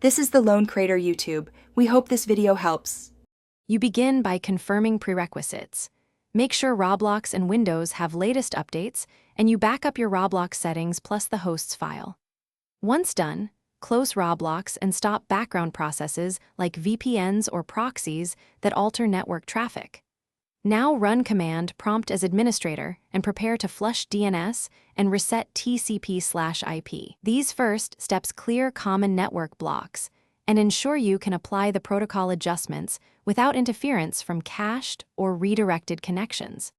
This is the Lone Creator YouTube. We hope this video helps. You begin by confirming prerequisites. Make sure Roblox and Windows have latest updates, and you back up your Roblox settings plus the host's file. Once done, close Roblox and stop background processes like VPNs or proxies that alter network traffic. Now run command prompt as administrator and prepare to flush DNS and reset TCP/IP. These first steps clear common network blocks and ensure you can apply the protocol adjustments without interference from cached or redirected connections.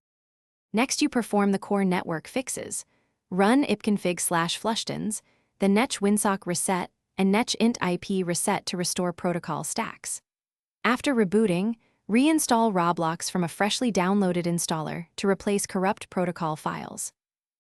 Next, you perform the core network fixes. Run ipconfig/flushtons, then netch winsock reset and netch int IP reset to restore protocol stacks. After rebooting, reinstall Roblox from a freshly downloaded installer to replace corrupt protocol files.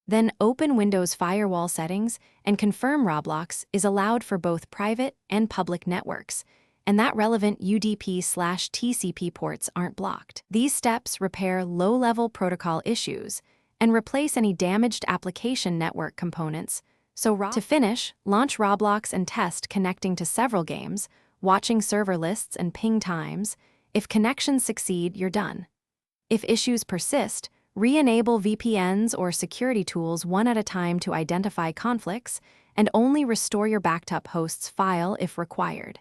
Then open Windows Firewall settings and confirm Roblox is allowed for both private and public networks, and that relevant UDP/TCP ports aren't blocked. These steps repair low-level protocol issues and replace any damaged application network components. To finish, launch Roblox and test connecting to several games, watching server lists and ping times. If connections succeed, you're done. If issues persist, re-enable VPNs or security tools one at a time to identify conflicts, and only restore your backed up host's file if required.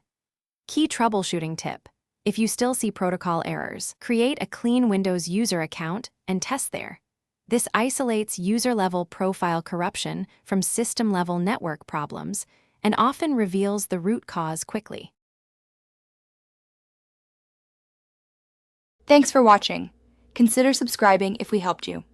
Key troubleshooting tip: if you still see protocol errors, create a clean Windows user account and test there. This isolates user-level profile corruption from system-level network problems and often reveals the root cause quickly. Thanks for watching. Consider subscribing if we helped you.